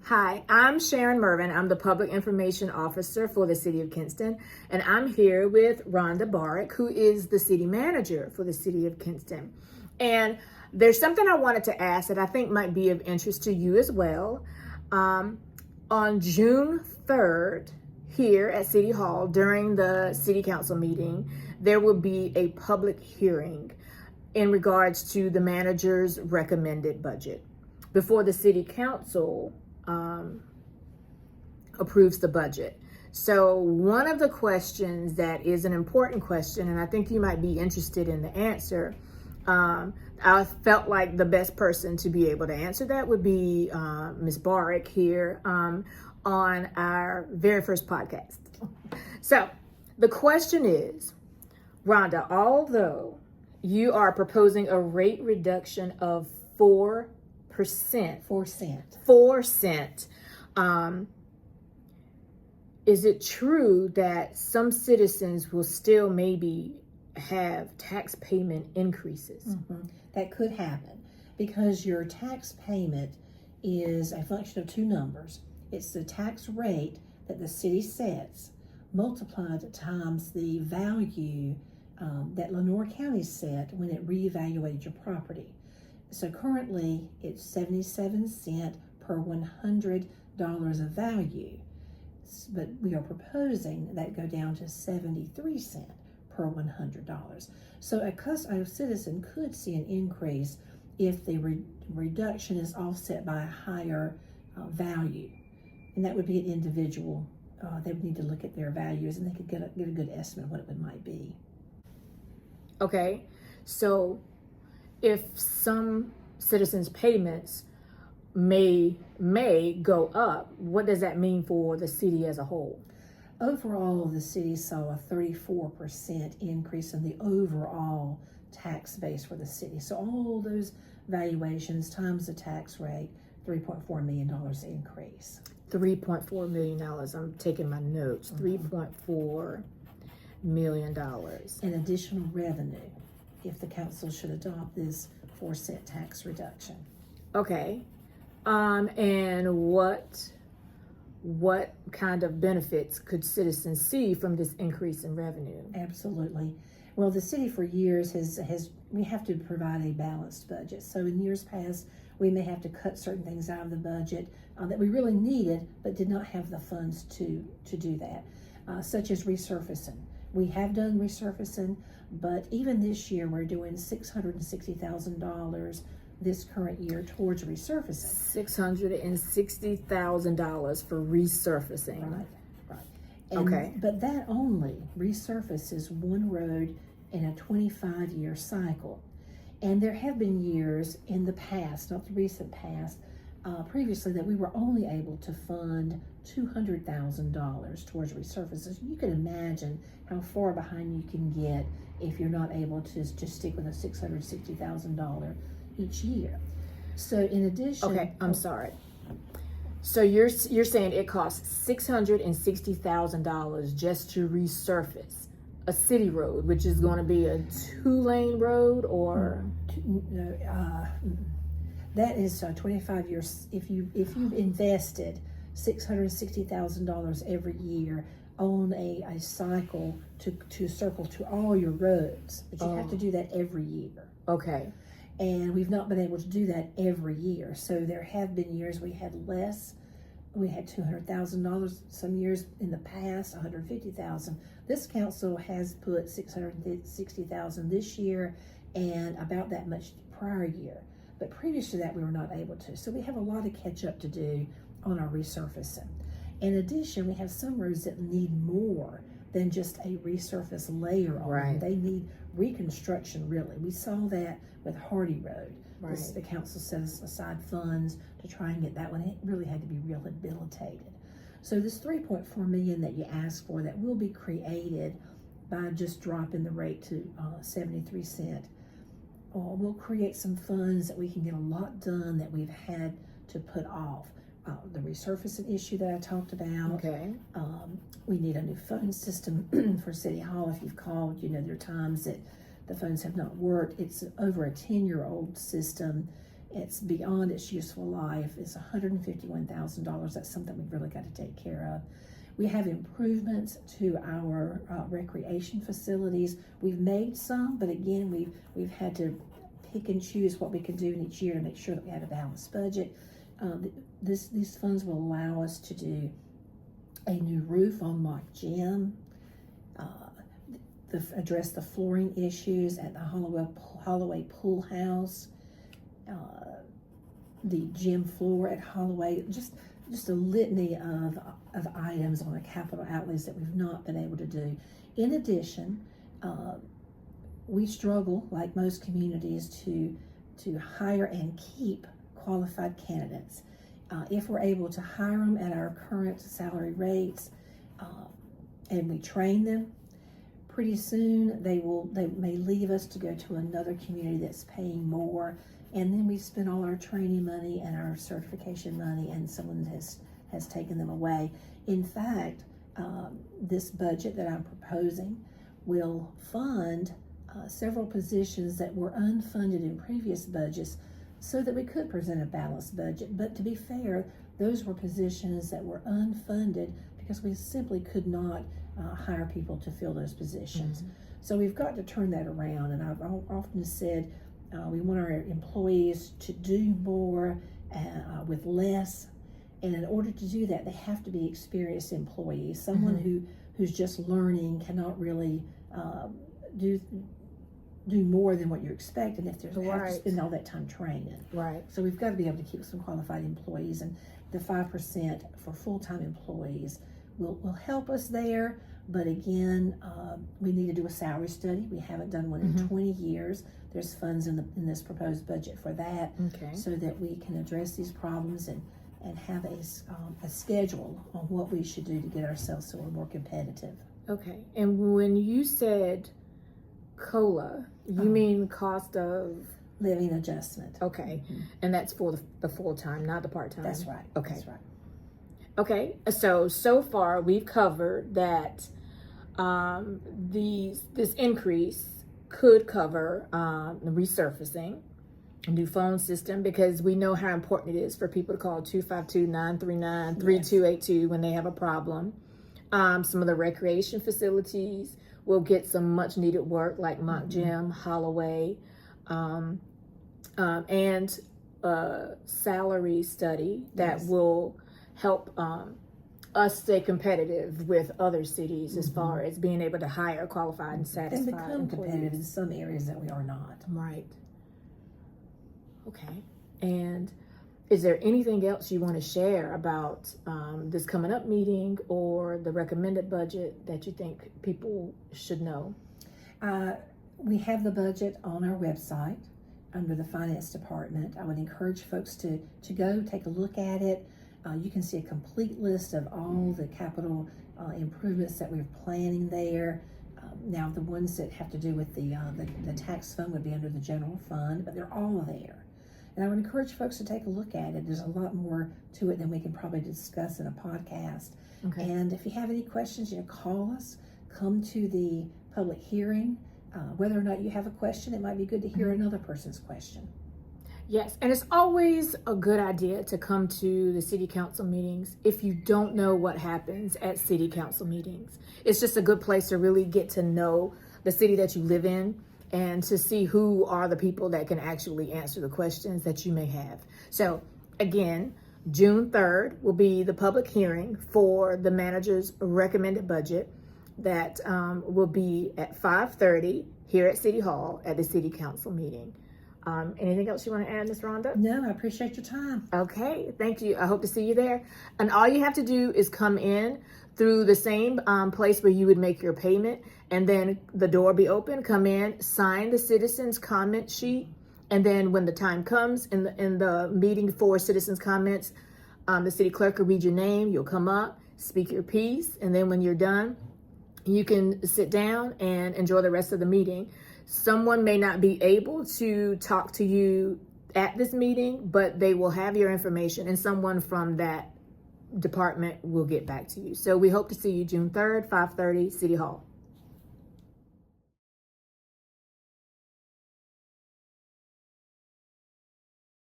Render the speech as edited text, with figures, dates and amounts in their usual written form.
Hi, I'm Sharon Mervin. I'm the Public Information Officer for the City of Kinston, and I'm here with Rhonda Barwick, who is the City Manager for the City of Kinston. And there's something I wanted to ask that I think might be of interest to you as well. On June 3rd, here at City Hall, during the City Council meeting, there will be a public hearing in regards to the manager's recommended budget before the City Council approves the budget. So one of the questions that is an important question, and I think you might be interested in the answer, I felt like the best person to be able to answer that would be Ms. Barwick here on our very first podcast. So the question is, Rhonda, although you are proposing a rate reduction of 4%, 4 cent. Is it true that some citizens will still maybe have tax payment increases? Mm-hmm. That could happen because your tax payment is a function of two numbers. It's the tax rate that the city sets multiplied times the value that Lenoir County set when it reevaluated your property. So currently it's 77 cents per $100 of value, but we are proposing that go down to 73 cents per $100. So a citizen could see an increase if the reduction is offset by a higher value, and that would be an individual. They would need to look at their values, and they could get a good estimate of what it might be. Okay, so if some citizens' payments may go up, what does that mean for the city as a whole? Overall, the city saw a 34% increase in the overall tax base for the city. So all those valuations times the tax rate, $3.4 million increase. $3.4 million. I'm taking my notes. $3.4 million. And additional revenue if the council should adopt this 4-cent tax reduction. Okay. And what kind of benefits could citizens see from this increase in revenue? Absolutely. Well, the city for years we have to provide a balanced budget. So in years past, we may have to cut certain things out of the budget that we really needed, but did not have the funds to do that, such as resurfacing. We have done resurfacing, but even this year we're doing $660,000 this current year towards resurfacing. $660,000 for resurfacing. Right. And, okay. But that only resurfaces one road in a 25-year cycle. And there have been years in the past, not the recent past, previously that we were only able to fund $200,000 towards resurfaces. You can imagine how far behind you can get if you're not able to just stick with a $660,000 each year. So in addition... Okay, I'm sorry. So you're saying it costs $660,000 just to resurface a city road, which is going to be a 2-lane road, or... That is 25 years. If you've invested $660,000 every year on a cycle to circle to all your roads, but you have to do that every year. Okay. And we've not been able to do that every year. So there have been years we had less. We had $200,000 some years in the past, $150,000. This council has put $660,000 this year and about that much prior year. But previous to that, we were not able to. So we have a lot of catch up to do on our resurfacing. In addition, we have some roads that need more than just a resurface layer on them. They need reconstruction, really. We saw that with Hardy Road. Right. The council set aside funds to try and get that one. It really had to be rehabilitated. So this $3.4 million that you asked for, that will be created by just dropping the rate to 73 cents. We'll create some funds that we can get a lot done that we've had to put off. The resurfacing issue that I talked about. Okay. We need a new phone system for City Hall. If you've called, there are times that the phones have not worked. It's over a 10-year-old system, it's beyond its useful life. It's $151,000. That's something we've really got to take care of. We have improvements to our recreation facilities. We've made some, but again, we've had to pick and choose what we can do in each year to make sure that we have a balanced budget. These funds will allow us to do a new roof on Mock Gym, address the flooring issues at the Holloway Pool House, the gym floor at Holloway, just a litany of items on the capital outlays that we've not been able to do. In addition, we struggle, like most communities, to hire and keep qualified candidates. If we're able to hire them at our current salary rates and we train them, pretty soon they may leave us to go to another community that's paying more, and then we spend all our training money and our certification money, and someone has taken them away. In fact, this budget that I'm proposing will fund several positions that were unfunded in previous budgets so that we could present a balanced budget. But to be fair, those were positions that were unfunded because we simply could not hire people to fill those positions. Mm-hmm. So we've got to turn that around, and I've often said we want our employees to do more with less, and in order to do that, they have to be experienced employees. Someone mm-hmm. who's just learning cannot really do more than what you expect, and if they have to spend all that time training. Right. So we've got to be able to keep some qualified employees, and the 5% for full-time employees will help us there. But again, we need to do a salary study. We haven't done one in 20 years. There's funds in this proposed budget for that, so that we can address these problems and have a schedule on what we should do to get ourselves so we're more competitive. Okay. And when you said COLA, you mean cost of living adjustment. Okay. Mm-hmm. And that's for the full-time, not the part-time. That's right. Okay. That's right. Okay. So far we've covered that this increase could cover the resurfacing, a new phone system, because we know how important it is for people to call 252-939-3282 when they have a problem. Some of the recreation facilities will get some much needed work, like Mock Gym, Holloway, and salary study that will help us stay competitive with other cities as far as being able to hire qualified and satisfied and become competitive in some areas that we are not. Right. Okay. And is there anything else you want to share about this coming up meeting or the recommended budget that you think people should know? We have the budget on our website under the Finance Department. I would encourage folks to go take a look at it. You can see a complete list of all the capital improvements that we're planning there. Now, the ones that have to do with the tax fund would be under the general fund, but they're all there. And I would encourage folks to take a look at it. There's a lot more to it than we can probably discuss in a podcast. Okay. And if you have any questions, call us, come to the public hearing. Whether or not you have a question, it might be good to hear another person's question. Yes, and it's always a good idea to come to the city council meetings if you don't know what happens at city council meetings. It's just a good place to really get to know the city that you live in and to see who are the people that can actually answer the questions that you may have. So again, June 3rd will be the public hearing for the manager's recommended budget that will be at 5:30 here at City Hall at the city council meeting. Anything else you want to add, Ms. Rhonda? No, I appreciate your time. Okay, thank you. I hope to see you there. And all you have to do is come in through the same place where you would make your payment, and then the door be open. Come in, sign the citizens' comment sheet, and then when the time comes in the meeting for citizens' comments, the city clerk will read your name. You'll come up, speak your piece, and then when you're done, you can sit down and enjoy the rest of the meeting. Someone may not be able to talk to you at this meeting, but they will have your information and someone from that department will get back to you. So we hope to see you June 3rd, 5:30, City Hall.